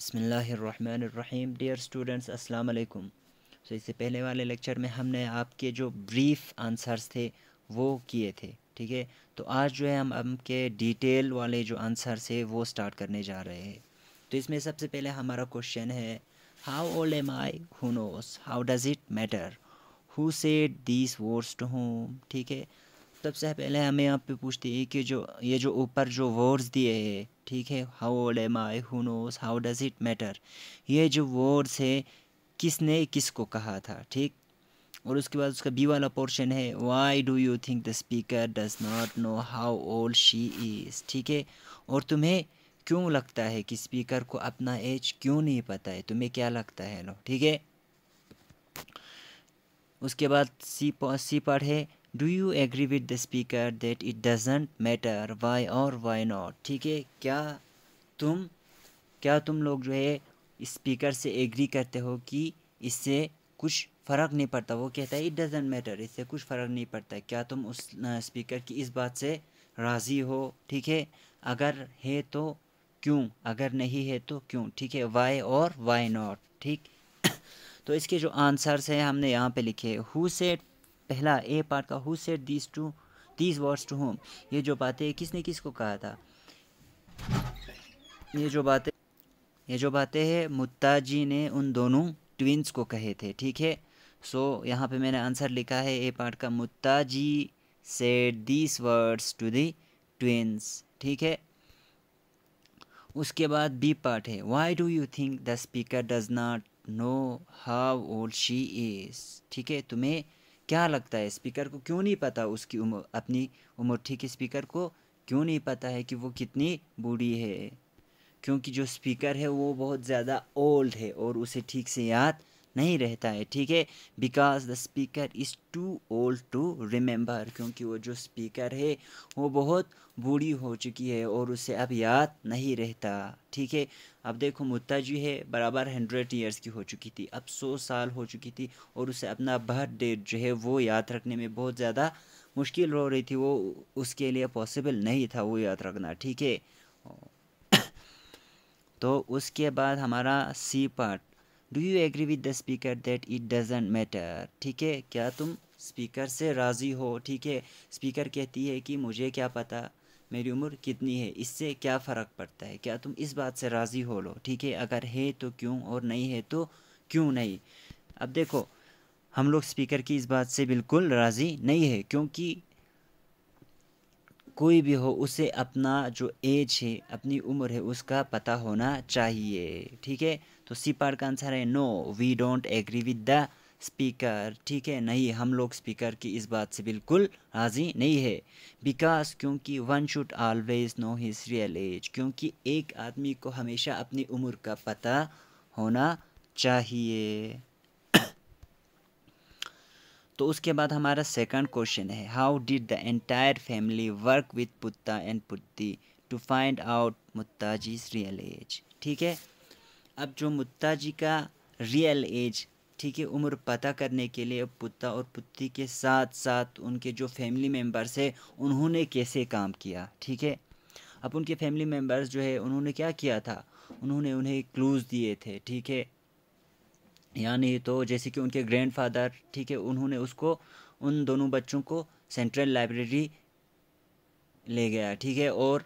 बिस्मिल्लाहिर्रहमानिर्रहीम। Dear students, अस्सलाम वालेकुम। इससे पहले वाले लेक्चर में हमने आपके जो ब्रीफ आंसर्स थे वो किए थे, ठीक है। तो आज जो है हम आपके डिटेल वाले जो आंसर्स है वो स्टार्ट करने जा रहे हैं। तो इसमें सबसे पहले हमारा क्वेश्चन है, how old am I, who knows, how does it matter, who said these words to whom, ठीक है। सबसे पहले हमें यहाँ पे पूछते हैं कि जो ये जो ऊपर जो वर्ड्स दिए हैं, ठीक है, how old am I, who knows, how does it matter, ये जो वर्ड्स है किसने किसको कहा था, ठीक। और उसके बाद उसका बी वाला पोर्शन है, why do you think the speaker does not know how old she is, ठीक है। और तुम्हें क्यों लगता है कि स्पीकर को अपना एज क्यों नहीं पता है, तुम्हें क्या लगता है लो, ठीक है। उसके बाद सी पार्ट है, do you agree with the speaker that it doesn't matter why or why not, ठीक है। क्या तुम लोग जो है स्पीकर से एग्री करते हो कि इससे कुछ फ़र्क नहीं पड़ता। वो कहता है इट डजेंट मैटर, इससे कुछ फ़र्क नहीं पड़ता। क्या तुम उस स्पीकर की इस बात से राज़ी हो, ठीक है। अगर है तो क्यों, अगर नहीं है तो क्यों, ठीक है। वाई और वाई नॉट, ठीक। तो इसके जो आंसर्स हैं हमने यहाँ पे लिखे। हु सेड, पहला ए पार्ट का, who said these words to whom, ये जो बातें किसने किसको कहा था। ये जो बातें हैं मुत्ताजी ने उन दोनों ट्विंस को कहे थे, ठीक है। सो यहाँ पे मैंने आंसर लिखा है ए पार्ट का, Muttaji said these words to the twins, ठीक है। उसके बाद बी पार्ट है, why do you think the speaker does not know how old she is, ठीक है। तुम्हें क्या लगता है स्पीकर को क्यों नहीं पता उसकी उम्र, अपनी उम्र, ठीक है। स्पीकर को क्यों नहीं पता है कि वो कितनी बूढ़ी है, क्योंकि जो स्पीकर है वो बहुत ज़्यादा ओल्ड है और उसे ठीक से याद नहीं रहता है, ठीक है। Because the speaker is too old to remember, क्योंकि वो जो स्पीकर है वो बहुत बूढ़ी हो चुकी है और उसे अब याद नहीं रहता, ठीक है। अब देखो मुत्ताजी है बराबर 100 ईयर्स की हो चुकी थी, अब 100 साल हो चुकी थी और उसे अपना बर्थ डेट जो है वो याद रखने में बहुत ज़्यादा मुश्किल हो रही थी, वो उसके लिए पॉसिबल नहीं था वो याद रखना, ठीक है। तो उसके बाद हमारा C part, do you agree with the speaker that it doesn't matter, ठीक है। क्या तुम स्पीकर से राज़ी हो, ठीक है। स्पीकर कहती है कि मुझे क्या पता मेरी उम्र कितनी है, इससे क्या फ़र्क पड़ता है, क्या तुम इस बात से राज़ी हो लो, ठीक है। अगर है तो क्यों और नहीं है तो क्यों नहीं। अब देखो हम लोग स्पीकर की इस बात से बिल्कुल राज़ी नहीं है, क्योंकि कोई भी हो उसे अपना जो एज है, अपनी उम्र है, उसका पता होना चाहिए, ठीक है। तो सी पार्ट का आंसर है no, we don't agree with the speaker, ठीक है। नहीं, हम लोग स्पीकर की इस बात से बिल्कुल राज़ी नहीं है। बिकॉज, क्योंकि one should always know his real age, क्योंकि एक आदमी को हमेशा अपनी उम्र का पता होना चाहिए। तो उसके बाद हमारा सेकंड क्वेश्चन है, how did the entire family work with Putta and Putti to find out Muttaji's real age, ठीक है। अब जो मुत्ताजी का रियल एज, ठीक है, उम्र पता करने के लिए पुत्ता और पुत्ती के साथ साथ उनके जो फैमिली मेम्बर्स है उन्होंने कैसे काम किया, ठीक है। अब उनके फैमिली मेम्बर्स जो है उन्होंने क्या किया था, उन्होंने उन्हें क्लूज़ दिए थे, ठीक है। यानी तो जैसे कि उनके ग्रैंडफादर, ठीक है, उन्होंने उसको, उन दोनों बच्चों को सेंट्रल लाइब्रेरी ले गया, ठीक है। और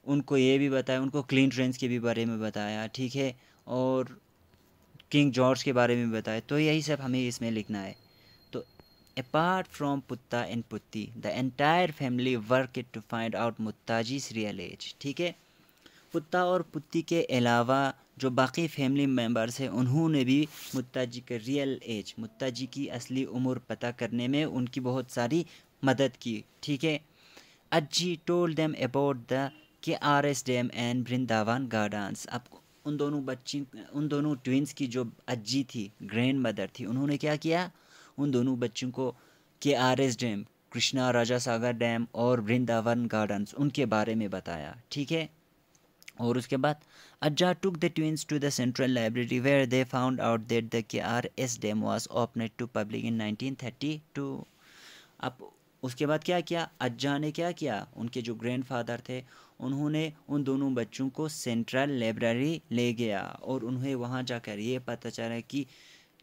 उनको ये भी बताया, उनको क्लीन ट्रेंस के भी बारे में बताया, ठीक है, और किंग जॉर्ज के बारे में बताया। तो यही सब हमें इसमें लिखना है। तो apart from Putta and Putti the entire family work to find out Muttaji's real age, ठीक है। पुत्ता और पुत्ती के अलावा जो बाकी फैमिली मेम्बर्स हैं उन्होंने भी मुत्ताजी के रियल एज, मुत्ताजी की असली उम्र पता करने में उनकी बहुत सारी मदद की, ठीक है। Ajji told them about the KRS dam and Vrindavan Gardens. अब उन दोनों ट्विंस की जो अज्जी थी, ग्रैंड मदर थी, उन्होंने क्या किया, उन दोनों बच्चों को KRS डैम, कृष्णा राजा सागर डैम और वृंदावन गार्डन्स उनके बारे में बताया, ठीक है। और उसके बाद Ajja took the twins to the central library where they found out that the KRS dam was opened to public in 1932। अब उसके बाद क्या किया, अज्जा ने क्या किया, उनके जो ग्रैंडफादर थे उन्होंने उन दोनों बच्चों को सेंट्रल लाइब्रेरी ले गया और उन्हें वहाँ जाकर ये पता चला कि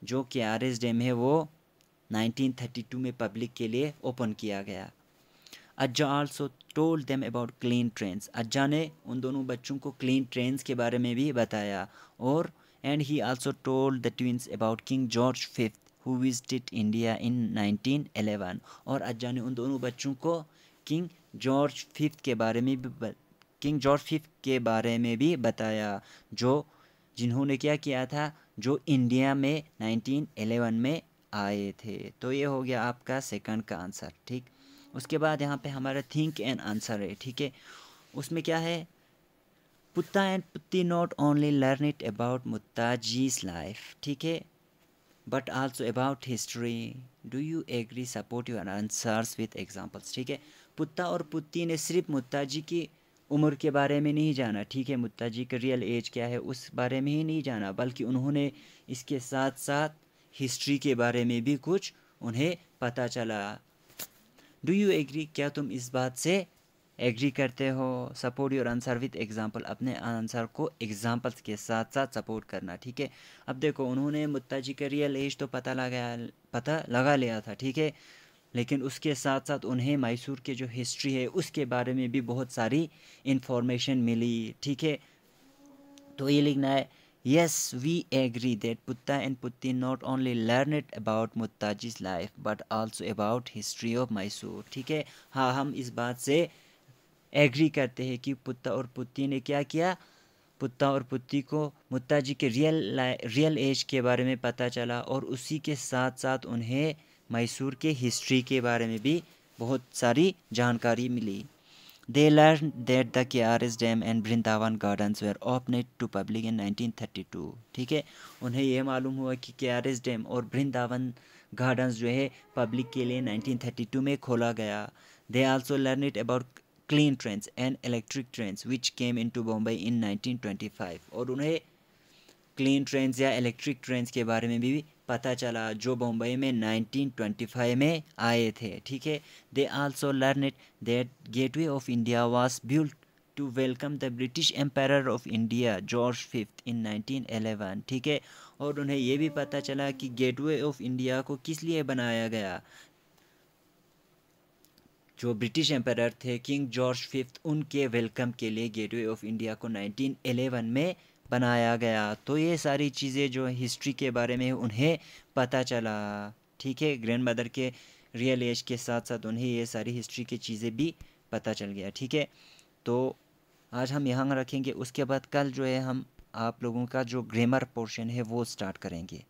जो केआरएस डैम है वो 1932 में पब्लिक के लिए ओपन किया गया। अज्जा also told them about clean trains. अज्जा ने उन दोनों बच्चों को क्लीन ट्रेन्स के बारे में भी बताया। और and he also told the twins about king George fifth who visited India in 1911। और अज्जा ने उन दोनों बच्चों को किंग जॉर्ज फिफ्थ के बारे में भी बताया, जो जिन्होंने क्या किया था, जो इंडिया में 1911 में आए थे। तो ये हो गया आपका सेकंड का आंसर। ठीक, उसके बाद यहाँ पे हमारा थिंक एंड आंसर है। ठीक है, उसमें क्या है, Putta and Putti not only learn it about Muttaji's life, ठीक है, but also about history. Do you agree? Support your answers with examples. ठीक है, पुत्ता और पुत्ती ने सिर्फ मुत्ताजी की उम्र के बारे में नहीं जाना, ठीक है, मुत्ताजी का रियल एज क्या है उस बारे में ही नहीं जाना, बल्कि उन्होंने इसके साथ साथ हिस्ट्री के बारे में भी कुछ उन्हें पता चला। Do you agree? क्या तुम इस बात से एग्री करते हो? Support your answer with example. अपने आंसर को एग्जांपल्स के साथ साथ सपोर्ट करना। ठीक है, अब देखो, उन्होंने मुत्ताजी का रियल एज तो पता लगा लिया था, ठीक है, लेकिन उसके साथ साथ उन्हें मैसूर के जो हिस्ट्री है उसके बारे में भी बहुत सारी इन्फॉर्मेशन मिली। ठीक है, तो ये लिखना है, yes we agree that Putta and Putti not only learned about Muttaji's life but also about history of Mysore। ठीक है, हाँ, हम इस बात से एग्री करते हैं कि पुत्ता और पुत्ती ने क्या किया, पुत्ता और पुत्ती को मुत्ताजी के रियल एज के बारे में पता चला और उसी के साथ साथ उन्हें मैसूर के हिस्ट्री के बारे में भी बहुत सारी जानकारी मिली। They learned that the KRS Dam and Vrindavan Gardens were opened to public in 1932। ठीक है, उन्हें यह मालूम हुआ कि KRS डैम और वृंदावन गार्डन्स जो है पब्लिक के लिए 1932 में खोला गया। They also learned about clean trains and electric trains which came into Bombay in 1925। और उन्हें क्लीन ट्रेन्स या इलेक्ट्रिक ट्रेन्स के बारे में भी पता चला जो बम्बई में 1925 में आए थे। ठीक है, they also learn that Gateway of India was built to welcome the British empire of India George fifth in 1911। ठीक है, और उन्हें ये भी पता चला कि गेटवे ऑफ इंडिया को किस लिए बनाया गया, जो ब्रिटिश एम्पायर थे किंग जॉर्ज फिफ्थ उनके वेलकम के लिए गेटवे ऑफ इंडिया को 1911 में बनाया गया। तो ये सारी चीज़ें जो हिस्ट्री के बारे में उन्हें पता चला। ठीक है, ग्रैंड मदर के रियल एज के साथ साथ उन्हें ये सारी हिस्ट्री की चीज़ें भी पता चल गया। ठीक है, तो आज हम यहाँ रखेंगे, उसके बाद कल जो है हम आप लोगों का जो ग्रामर पोर्शन है वो स्टार्ट करेंगे।